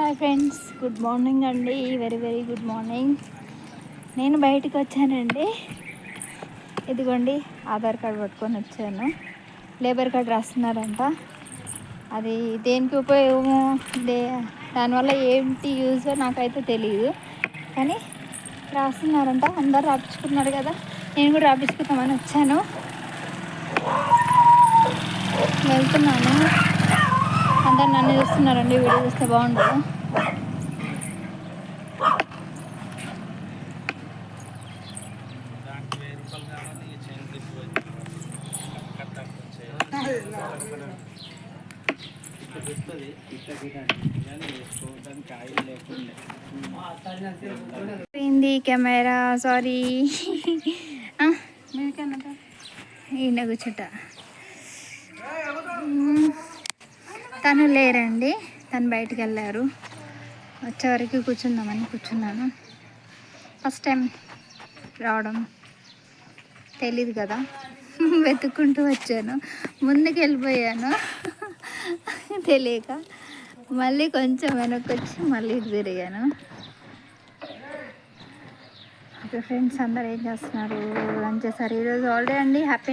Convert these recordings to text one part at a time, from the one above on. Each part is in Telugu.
హాయ్ ఫ్రెండ్స్, గుడ్ మార్నింగ్ అండి. Very very good morning. నేను బయటికి వచ్చానండి. ఇదిగోండి ఆధార్ కార్డ్ పట్టుకొని వచ్చాను. లేబర్ కార్డ్ రాస్తున్నారంట. అది దేనికి ఉపయోగము, దానివల్ల ఏంటి యూజ్ నాకైతే తెలియదు, కానీ రాస్తున్నారంట. అందరు రాపించుకున్నారు కదా, నేను కూడా రాపించుకుందామని వచ్చాను. వెళ్తున్నాను. అందరు నన్ను చూస్తున్నారండి. వీడియో చూస్తే బాగుంటుంది. కెమెరా సారీ ఈయన కూర్చుంటా. తను లేరండి, తను బయటికి వెళ్ళారు. వచ్చేవరకు కూర్చుందామని కూర్చున్నాను. ఫస్ట్ టైం రావడం, తెలీదు కదా, వెతుక్కుంటూ వచ్చాను. ముందుకు వెళ్ళిపోయాను తెలియక. మళ్ళీ కొంచెం వెనక్కి వచ్చి మళ్ళీ తిరిగాను. ఓకే ఫ్రెండ్స్, అందరు ఏం చేస్తున్నారు? లంచ్ చేస్తారు. ఈరోజు హాలిడే అండి. Happy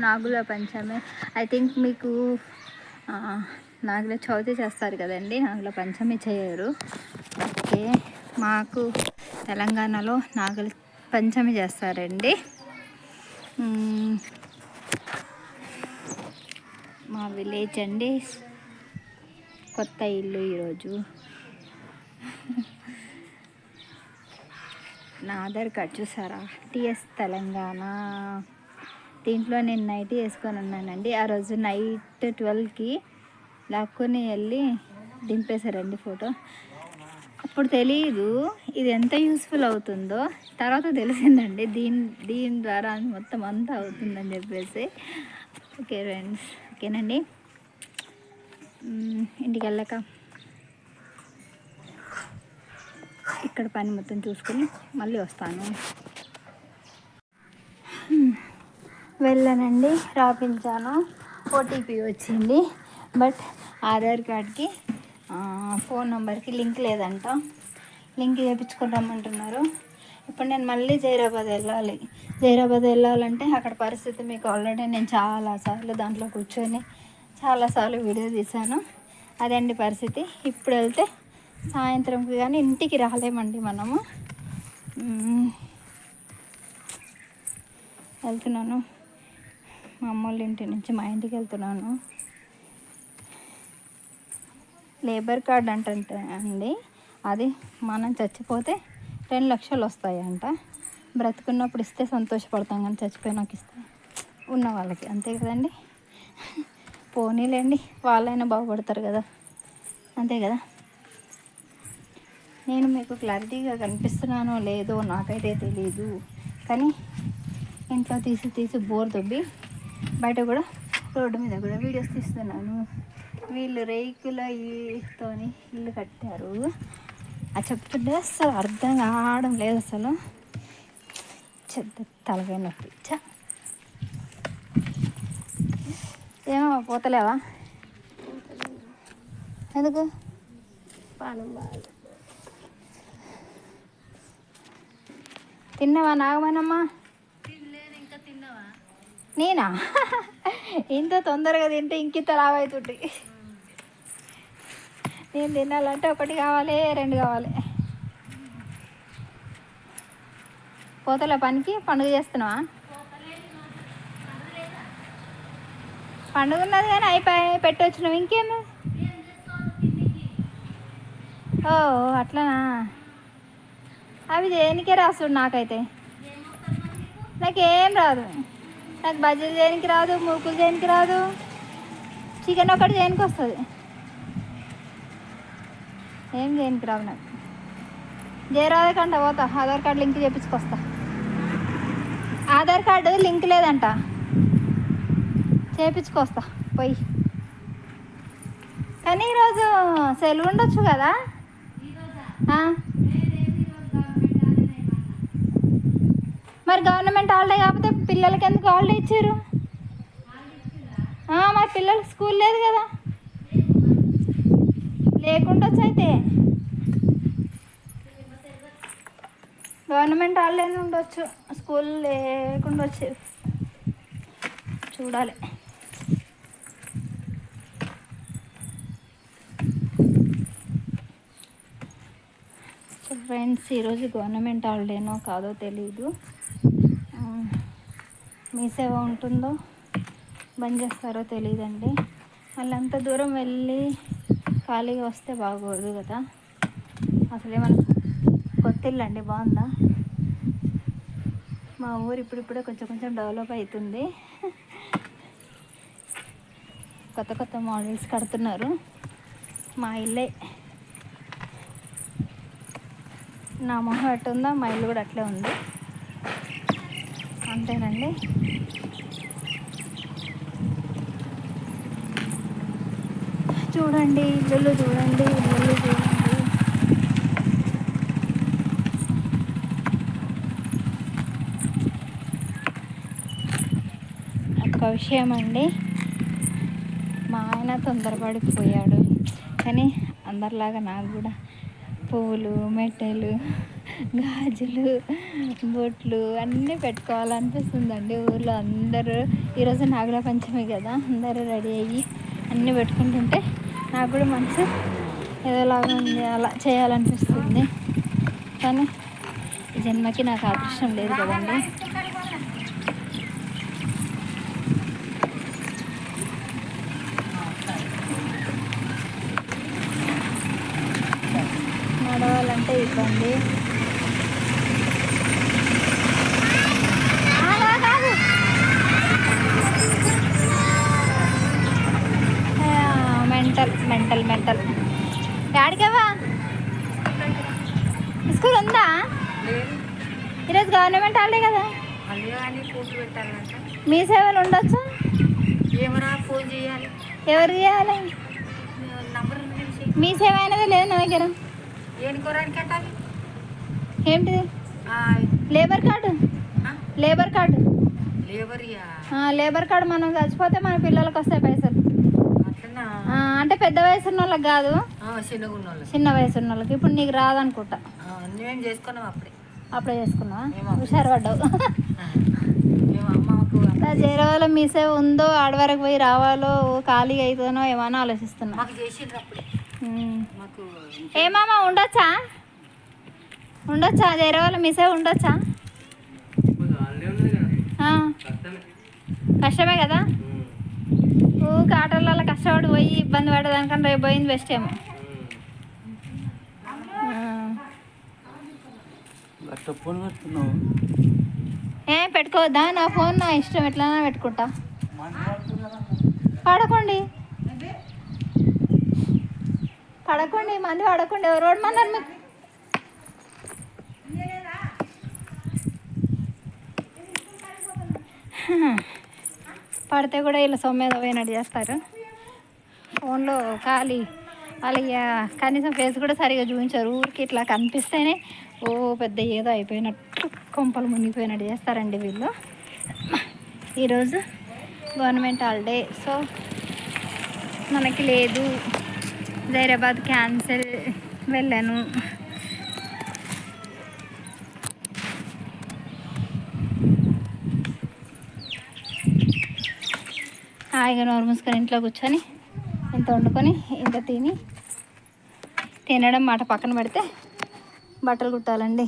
Nagula Panchami. I think మీకు నాగుల చవితి చేస్తారు కదండి, నాగుల పంచమి చేయరు. ఓకే, మాకు తెలంగాణలో నాగుల పంచమి చేస్తారండి. మా విలేజ్ అండి. కొత్త ఇల్లు ఈరోజు. నా ఆధార్ కార్డ్ చూసారా? టిఎస్ తెలంగాణ. దీంట్లో నేను నైట్ వేసుకొని ఉన్నానండి. ఆ రోజు నైట్ 12కి లాక్కొని వెళ్ళి దింపేశారండి ఫోటో. అప్పుడు తెలియదు ఇది ఎంత యూస్ఫుల్ అవుతుందో, తర్వాత తెలిసిందండి దీని ద్వారా మొత్తం అంతా అవుతుందని చెప్పేసి. ఓకే ఫ్రెండ్స్, ఓకేనండి. ఇంటికి వెళ్ళాక ఇక్కడ పని మొత్తం చూసుకొని మళ్ళీ వస్తాను. వెళ్ళానండి, రాపించాను. ఓటీపీ వచ్చింది, బట్ ఆధార్ కార్డ్కి ఫోన్ నెంబర్కి లింక్ లేదంట. లింక్ చేయించుకుంటామంటున్నారు. ఇప్పుడు నేను మళ్ళీ జైరాబాద్ వెళ్ళాలి. జైరాబాద్ వెళ్ళాలంటే అక్కడ పరిస్థితి మీకు ఆల్రెడీ నేను చాలాసార్లు దాంట్లో కూర్చొని చాలాసార్లు వీడియో తీశాను. అదండి పరిస్థితి. ఇప్పుడు వెళ్తే సాయంత్రంకి కానీ ఇంటికి రాలేమండి మనము. వెళ్తున్నాను మా అమ్మ వాళ్ళ ఇంటి నుంచి మా ఇంటికి వెళ్తున్నాను. లేబర్ కార్డ్ అంటే అండి, అది మనం చచ్చిపోతే 2 లక్షలు వస్తాయంట. బ్రతుకున్నప్పుడు ఇస్తే సంతోషపడతాం, కానీ చచ్చిపోయినాక ఇస్తే ఉన్న వాళ్ళకి అంతే కదండి. పోనీలేండి, వాళ్ళైనా బాగుపడతారు కదా, అంతే కదా. నేను మీకు క్లారిటీగా కనిపిస్తున్నానో లేదో నాకైతే తెలీదు, కానీ ఇంట్లో తీసి బోర్ దొబ్బి బయట కూడా రోడ్డు మీద కూడా వీడియోస్ తీస్తున్నాను. వీళ్ళు రేకుల తోని ఇల్లు కట్టారు. అది చెప్తుంటే అసలు అర్థం కావడం లేదు. అసలు చెత్త తలకాయ నొప్పి. ఏమో పోతలేవా? ఎందుకు? పానం బాగా. తిన్నావా నాగమనమ్మా? నేనా? ఇంత తొందరగా తింటే ఇంకింత లావైతుంటే. నేను తినాలంటే 1 కావాలి, 2 కావాలి. పోతలే పనికి? పండుగ చేస్తున్నావా? పండుగ ఉన్నది కానీ అయిపోయి పెట్టొచ్చినావు, ఇంకేమో. ఓ అట్లనా? అవి దేనికే రాస్తుడు. నాకైతే నాకేం రాదు. నాకు బజ్జీలు చేయడానికి రాదు, మూకులు చేయడానికి రాదు, చికెన్ ఒకటి చేయడానికి వస్తుంది, ఏం చేయడానికి రాదు నాకు. జయరాధ కంట పోతా, ఆధార్ కార్డు లింక్ చేయించుకొస్తా. ఆధార్ కార్డు లింక్ లేదంట, చేయించుకొస్తా పోయి. కానీ ఈరోజు సెలవు ఉండొచ్చు కదా. మరి గవర్నమెంట్ హాలిడే కాకపోతే పిల్లలకి ఎందుకు హాలిడే ఇచ్చారు? మరి పిల్లలకి స్కూల్ లేదు కదా. లేకుండా అయితే గవర్నమెంట్ హాలిడేనే ఉండొచ్చు, స్కూల్ లేకుండా వచ్చి చూడాలి. సో ఫ్రెండ్స్, ఈరోజు గవర్నమెంట్ హాలిడేనో కాదో తెలీదు. మీ సేవ ఉంటుందో బంద్ చేస్తారో తెలియదండి. మళ్ళీ అంత దూరం వెళ్ళి ఖాళీగా వస్తే బాగోదు కదా. అసలే మన కొత్త ఇల్లు అండి, బాగుందా. మా ఊరు ఇప్పుడిప్పుడే కొంచెం డెవలప్ అవుతుంది. కొత్త కొత్త మోడల్స్ కడుతున్నారు. మా ఇల్లే, నా మొహం ఎట్టు ఉందో మా ఇల్లు కూడా అట్లే ఉంది. అంతేనండి. చూడండి ఇల్లు చూడండి. ఒక విషయం అండి, మా ఆయన తొందరపడిపోయాడు. కానీ అందరిలాగా నాకు కూడా పువ్వులు, మెట్టెలు, గాజులు, బొట్లు అన్నీ పెట్టుకోవాలనిపిస్తుందండి. ఊర్లో అందరూ ఈరోజు నాగుల పంచమి కదా, అందరూ రెడీ అయ్యి అన్నీ పెట్టుకుంటుంటే నాకు కూడా మనసు ఏదోలాగా ఉంది, అలా చేయాలనిపిస్తుంది. కానీ ఈ జన్మకి నాకు అదృష్టం లేదు కదండి. నడవాలంటే ఇబ్బంది. మెంటల్ యాడికవా? స్కూల్ ఉందా ఈరోజు? గవర్నమెంట్ హాలిడే కదా. మీ సేవలు ఉండొచ్చు. ఎవరు చేయాలి? మీ సేవ అయినదే లేదు నా దగ్గర. ఏంటిది? Labour card. లేబర్ కార్డు మనం చచ్చిపోతే మన పిల్లలకు వస్తాయి పైసలు. అంటే పెద్ద వయసు ఉన్న వాళ్ళకి కాదు, చిన్న వయసు ఉన్న వాళ్ళకి. ఇప్పుడు నీకు రాదనుకుంటా. అప్పుడే చేసుకున్నావా? హుషారు పడ్డావు. చేరవాలో మీ సేవ ఉందో, ఆడవరకు పోయి రావాలో, ఖాళీగా అవుతుందో ఏమన్నా ఆలోచిస్తున్నా. ఏమామా ఉండొచ్చా చేరవాలో మీ సేవ ఉండొచ్చా? కష్టమే కదా. ఆటోలలో కష్టపడి పోయి ఇబ్బంది పడేదానికంటే రేపు పోయింది బెస్ట్ ఏమో. పెట్టుకోవద్దా? నా ఫోన్ నా ఇష్టం, ఎట్లైనా పెట్టుకుంటా. పడకండి మంది పడకండి. రోడ్ మన్నారు మీకు. పడితే కూడా ఇలా సొమ్మేద పోయినట్టు చేస్తారు. ఫోన్లో ఖాళీ వాళ్ళకి కనీసం ఫేస్ కూడా సరిగా చూపించారు. ఊరికి ఇట్లా కనిపిస్తేనే ఓ పెద్ద ఏదో అయిపోయినట్టు, కొంపలు మునిగిపోయినట్టు చేస్తారండి వీళ్ళు. ఈరోజు గవర్నమెంట్ హాలిడే, సో మనకి లేదు. జైరాబాద్ క్యాన్సిల్, వెళ్ళాను. హాయిగా నోరు మూసుకొని ఇంట్లో కూర్చొని ఇంత వండుకొని ఇంత తినడం మాట పక్కన పెడితే బట్టలు కుట్టాలండి.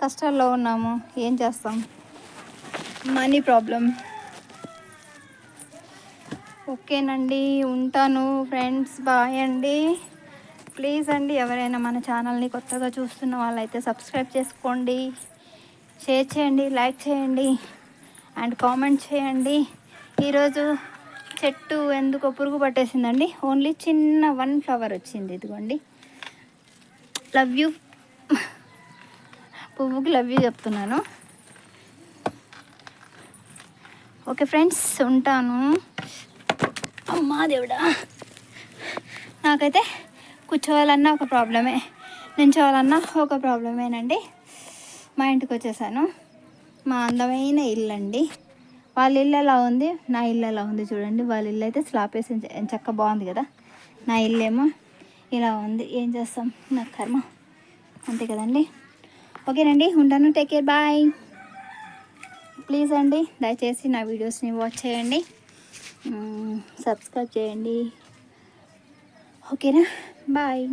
కష్టాల్లో ఉన్నాము, ఏం చేస్తాం. Money problem. ఓకేనండి, ఉంటాను ఫ్రెండ్స్. బాయ్ అండి. ప్లీజ్ అండి, ఎవరైనా మన ఛానల్ని కొత్తగా చూస్తున్న వాళ్ళైతే సబ్స్క్రైబ్ చేసుకోండి, షేర్ చేయండి, లైక్ చేయండి అండ్ కామెంట్ చేయండి. ఈరోజు చెట్టు ఎందుకో పురుగు పట్టేసిందండి. ఓన్లీ చిన్న 1 ఫ్లవర్ వచ్చింది. ఇదిగోండి, లవ్ యూ. పువ్వుకి లవ్ యూ చెప్తున్నాను. ఓకే ఫ్రెండ్స్, ఉంటాను. అమ్మా దేవుడా, నాకైతే కూర్చోవాలన్నా ఒక ప్రాబ్లమే, నించోవాలన్నా ఒక ప్రాబ్లమేనండి. మా ఇంటికి వచ్చేసాను. మా అందమైన ఇల్లు అండి. వాళ్ళ ఇల్లు ఎలా ఉంది, నా ఇల్లు ఎలా ఉంది చూడండి. వాళ్ళ ఇల్లు అయితే స్లాబ్ వేసి చక్క బాగుంది కదా. నా ఇల్లు ఏమో ఇలా ఉంది, ఏం చేస్తాం, నా కర్మ, అంతే కదండి. ఓకేనండి, ఉంటాను. Take care, bye. ప్లీజ్ అండి, దయచేసి నా వీడియోస్ని వాచ్ చేయండి, సబ్స్క్రైబ్ చేయండి. ఓకేనా, బాయ్.